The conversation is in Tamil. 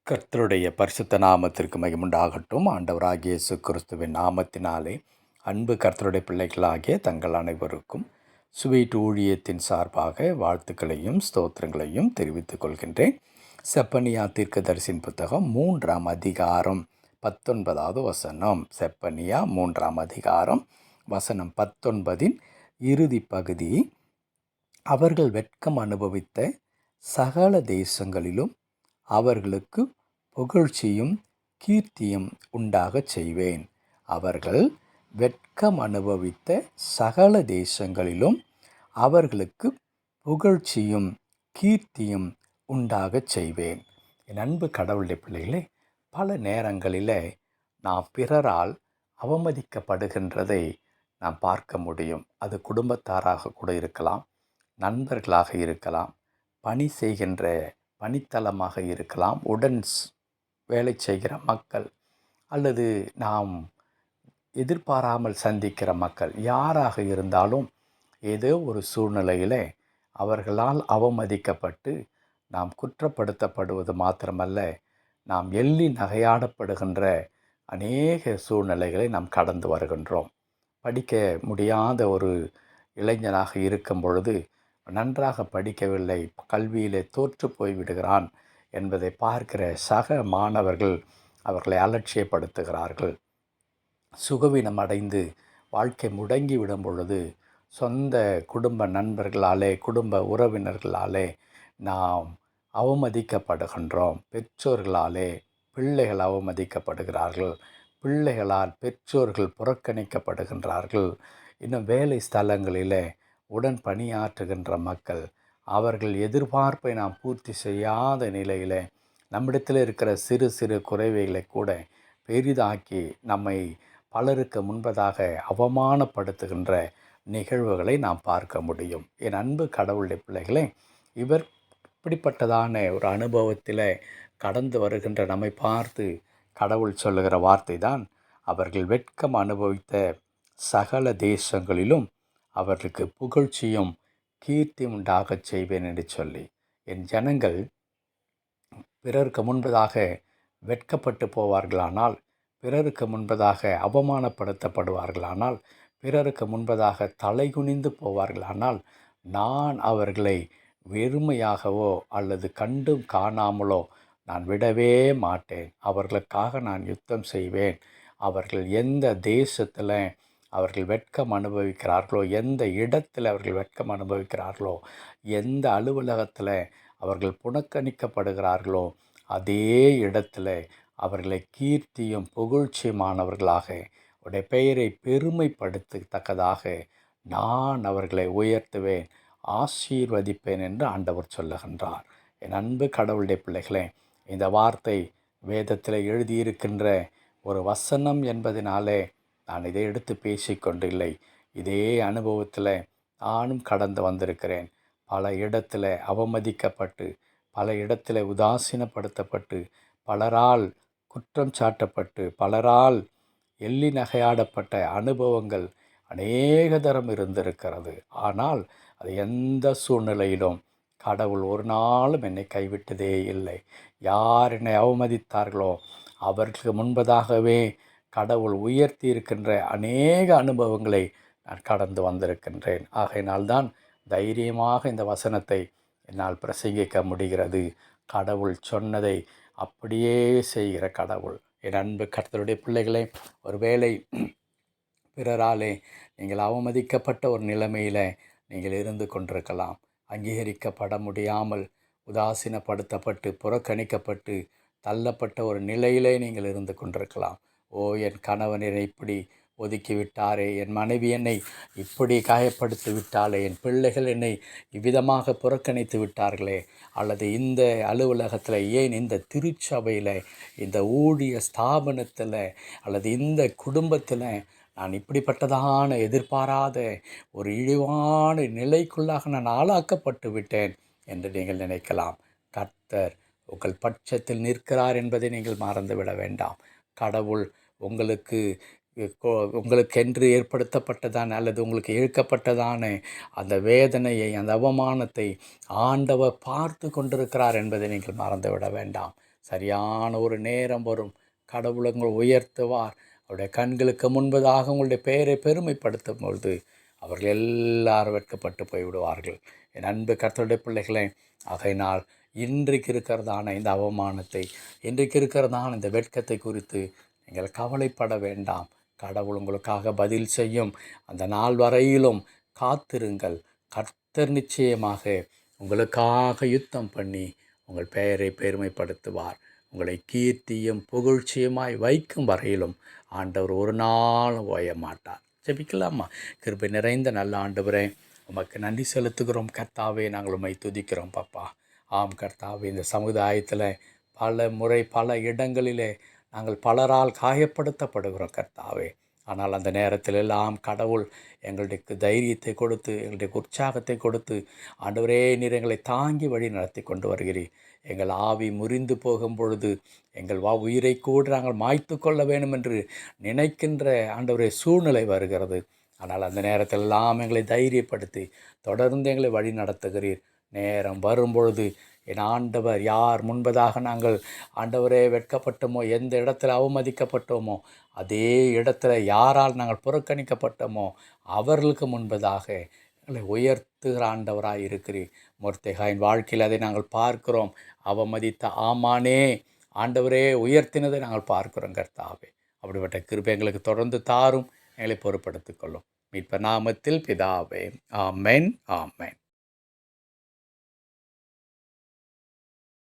கர்த்தருடைய பரிசுத்த நாமத்திற்கு மகிமுண்டாகட்டும். ஆண்டவராகிய இயேசு கிறிஸ்துவின் நாமத்தினாலே அன்பு கர்த்தருடைய பிள்ளைகளாகிய தங்கள் அனைவருக்கும் ஸ்வீட் ஊழியத்தின் சார்பாக வாழ்த்துக்களையும் ஸ்தோத்திரங்களையும் தெரிவித்துக் கொள்கின்றேன். செப்பனியா தீர்க்கதரிசியின் புத்தகம் 3ஆம் அதிகாரம் 19வது வசனம். செப்பனியா 3ஆம் அதிகாரம் வசனம் 19இன் இறுதி பகுதி. அவர்கள் வெட்கம் அனுபவித்த சகல தேசங்களிலும் அவர்களுக்கு புகழ்ச்சியும் கீர்த்தியும் உண்டாகச் செய்வேன். அவர்கள் வெட்கம் அனுபவித்த சகல தேசங்களிலும் அவர்களுக்கு புகழ்ச்சியும் கீர்த்தியும் உண்டாகச் செய்வேன். என் அன்பு கடவுளுடைய பிள்ளைகளே, பல நேரங்களில் நாம் பிறரால் அவமதிக்கப்படுகின்றதை நாம் பார்க்க முடியும். அது குடும்பத்தாராக கூட இருக்கலாம், நண்பர்களாக இருக்கலாம், பணி செய்கின்ற பணித்தளமாக இருக்கலாம், உடன் வேலை செய்கிற மக்கள், அல்லது நாம் எதிர்பாராமல் சந்திக்கிற மக்கள், யாராக இருந்தாலும் ஏதோ ஒரு சூழ்நிலையில் அவர்களால் அவமதிக்கப்பட்டு நாம் குற்றப்படுத்தப்படுவது மாத்திரமல்ல, நாம் எள்ளி நகையாடப்படுகின்ற அநேக சூழ்நிலைகளை நாம் கடந்து வருகின்றோம். படிக்க முடியாத ஒரு இளைஞனாக இருக்கும் பொழுது நன்றாக படிக்கவில்லை, கல்வியிலே தோற்று போய்விடுகிறான் என்பதை பார்க்கிற சக மாணவர்கள் அவர்களை அலட்சியப்படுத்துகிறார்கள். சுகவீனம் அடைந்து வாழ்க்கை முடங்கிவிடும் பொழுது சொந்த குடும்ப நண்பர்களாலே, குடும்ப உறவினர்களாலே நாம் அவமதிக்கப்படுகின்றோம். பெற்றோர்களாலே பிள்ளைகள் அவமதிக்கப்படுகிறார்கள், பிள்ளைகளால் பெற்றோர்கள் புறக்கணிக்கப்படுகின்றார்கள். இன்னும் வேலை ஸ்தலங்களிலே உடன் பணியாற்றுகின்ற மக்கள் அவர்கள் எதிர்பார்ப்பை நாம் பூர்த்தி செய்யாத நிலையில் நம்மிடத்தில் இருக்கிற சிறு சிறு குறைவைகளை கூட பெரிதாக்கி நம்மை பலருக்கு முன்பதாக அவமானப்படுத்துகின்ற நிகழ்வுகளை நாம் பார்க்க முடியும். என் அன்பு கடவுளுடைய பிள்ளைகளே, இவர் இப்படிப்பட்டதான ஒரு அனுபவத்தில் கடந்து வருகின்ற நம்மை பார்த்து கடவுள் சொல்லுகிற வார்த்தை தான், அவர்கள் வெட்கம் அனுபவித்த சகல தேசங்களிலும் அவர்களுக்கு புகழ்ச்சியும் கீர்த்தி உண்டாகச் செய்வேன் என்று சொல்லி. என் ஜனங்கள் பிறருக்கு முன்பதாக வெட்கப்பட்டு போவார்களானால், பிறருக்கு முன்பதாக அவமானப்படுத்தப்படுவார்களானால், பிறருக்கு முன்பதாக தலைகுனிந்து போவார்களானால், நான் அவர்களை வெறுமையாகவோ அல்லது கண்டும் காணாமலோ நான் விடவே மாட்டேன். அவர்களுக்காக நான் யுத்தம் செய்வேன். அவர்கள் எந்த தேசத்தில் அவர்கள் வெட்கம் அனுபவிக்கிறார்களோ, எந்த இடத்தில் அவர்கள் வெட்கம் அனுபவிக்கிறார்களோ, எந்த அலுவலகத்தில் அவர்கள் புறக்கணிக்கப்படுகிறார்களோ, அதே இடத்துல அவர்களை கீர்த்தியும் புகழ்ச்சியுமானவர்களாக, உடைய பெயரை பெருமைப்படுத்தத்தக்கதாக நான் அவர்களை உயர்த்துவேன், ஆசீர்வதிப்பேன் என்று ஆண்டவர் சொல்லுகின்றார். என் அன்பு கடவுளுடைய பிள்ளைகளே, இந்த வார்த்தை வேதத்தில் எழுதியிருக்கின்ற ஒரு வசனம் என்பதனாலே நான் இதை எடுத்து பேசிக்கொண்டில்லை. இதே அனுபவத்தில் நானும் கடந்து வந்திருக்கிறேன். பல இடத்துல அவமதிக்கப்பட்டு, பல இடத்துல உதாசீனப்படுத்தப்பட்டு, பலரால் குற்றம் சாட்டப்பட்டு, பலரால் எள்ளி நகையாடப்பட்ட அனுபவங்கள் அநேக தரம் இருந்திருக்கிறது. ஆனால் அது எந்த சூழ்நிலையிலும் கடவுள் ஒரு நாளும் என்னை கைவிட்டதே இல்லை. யார் என்னை அவமதித்தார்களோ அவர்களுக்கு முன்பதாகவே கடவுள் உயர்த்தி இருக்கின்ற அநேக அனுபவங்களை நான் கடந்து வந்திருக்கின்றேன். ஆகையினால்தான் தைரியமாக இந்த வசனத்தை என்னால் பிரசங்கிக்க முடிகிறது. கடவுள் சொன்னதை அப்படியே செய்கிற கடவுள். என் அன்பு கர்த்தருடைய பிள்ளைகளை, ஒருவேளை பிறராலே நீங்கள் அவமதிக்கப்பட்ட ஒரு நிலைமையில் நீங்கள் இருந்து கொண்டிருக்கலாம். அங்கீகரிக்கப்பட முடியாமல், உதாசீனப்படுத்தப்பட்டு, புறக்கணிக்கப்பட்டு, தள்ளப்பட்ட ஒரு நிலையிலே நீங்கள் இருந்து கொண்டிருக்கலாம். ஓ, என் கணவன் என்னை இப்படி ஒதுக்கி விட்டாரே, என் மனைவி என்னை இப்படி காயப்படுத்தி விட்டாலே, என் பிள்ளைகள் என்னை இவ்விதமாக புறக்கணித்து விட்டார்களே, அல்லது இந்த அலுவலகத்தில், ஏன் இந்த திருச்சபையில், இந்த ஊழிய ஸ்தாபனத்தில், அல்லது இந்த குடும்பத்தில் நான் இப்படிப்பட்டதான எதிர்பாராத ஒரு இழிவான நிலைக்குள்ளாக நான் ஆளாக்கப்பட்டு விட்டேன் என்று நீங்கள் நினைக்கலாம். கர்த்தர் உங்கள் பட்சத்தில் நிற்கிறார் என்பதை நீங்கள் மறந்துவிட வேண்டாம். கடவுள் உங்களுக்கென்று ஏற்படுத்தப்பட்டதான அல்லது உங்களுக்கு இழுக்கப்பட்டதான அந்த வேதனையை, அந்த அவமானத்தை ஆண்டவர் பார்த்து கொண்டிருக்கிறார் என்பதை நீங்கள் மறந்துவிட வேண்டாம். சரியான ஒரு நேரம் வரும், கடவுள் உங்களை உயர்த்துவார். அவருடைய கண்களுக்கு முன்பதாக உங்களுடைய பெயரை பெருமைப்படுத்தும் பொழுது அவர்கள் எல்லாரும் வெட்கப்பட்டு போய்விடுவார்கள். என் அன்பு கர்த்தருடைய பிள்ளைகளே, ஆகையினால் இன்றைக்கு இருக்கிறதான இந்த அவமானத்தை, இன்றைக்கு இருக்கிறதான இந்த வெட்கத்தை குறித்து நீங்கள் கவலைப்பட வேண்டாம். கடவுள் உங்களுக்காக பதில் செய்யும். அந்த நாள் வரையிலும் காத்திருங்கள். கர்த்தர் நிச்சயமாக உங்களுக்காக யுத்தம் பண்ணி உங்கள் பெயரை பெருமைப்படுத்துவார். உங்களை கீர்த்தியும் புகழ்ச்சியுமாய் வைக்கும் வரையிலும் ஆண்டவர் ஒரு நாளும் ஓய மாட்டார். ஜெபிக்கலாமா? கிருபை நிறைந்த நல்ல ஆண்டவரே, உமக்கு நன்றி செலுத்துகிறோம் கர்த்தாவே. நாங்கள் உம்மை துதிக்கிறோம் பாப்பா. ஆம் கர்த்தாவே, இந்த சமுதாயத்தில் பல முறை பல இடங்களிலே நாங்கள் பலரால் காயப்படுத்தப்படுகிறோம் கர்த்தாவே. ஆனால் அந்த நேரத்தில் எல்லாம் கடவுள் எங்களுக்கு தைரியத்தை கொடுத்து, எங்களுக்கு உற்சாகத்தை கொடுத்து, ஆண்டவரே நீர் எங்களை தாங்கி வழி நடத்தி கொண்டு வருகிறீர். எங்கள் ஆவி முறிந்து போகும் பொழுது எங்கள் உயிரை கூட நாங்கள் மாய்த்து கொள்ள வேண்டும் என்று நினைக்கின்ற ஆண்டவரே சூழ்நிலை வருகிறது. ஆனால் அந்த நேரத்திலெல்லாம் எங்களை தைரியப்படுத்தி தொடர்ந்து எங்களை வழி நடத்துகிறீர். நேரம் வரும்பொழுது என் ஆண்டவர் யார் முன்பதாக நாங்கள் ஆண்டவரே வெட்கப்பட்டோமோ, எந்த இடத்துல அவமதிக்கப்பட்டோமோ, அதே இடத்துல யாரால் நாங்கள் புறக்கணிக்கப்பட்டோமோ அவர்களுக்கு முன்பதாக எங்களை உயர்த்துகிற ஆண்டவராக இருக்கிறீர். மொர்தெகாயின் வாழ்க்கையில் அதை நாங்கள் பார்க்கிறோம். அவமதித்த ஆமானே ஆண்டவரே உயர்த்தினதை நாங்கள் பார்க்கிறோம் கர்த்தாவே. அப்படிப்பட்ட கிருபை எங்களுக்கு தொடர்ந்து தாரும், எங்களை பொறுப்படுத்திக் கொள்ளும். மீட்பர் நாமத்தில் பிதாவே, ஆமென், ஆமென்.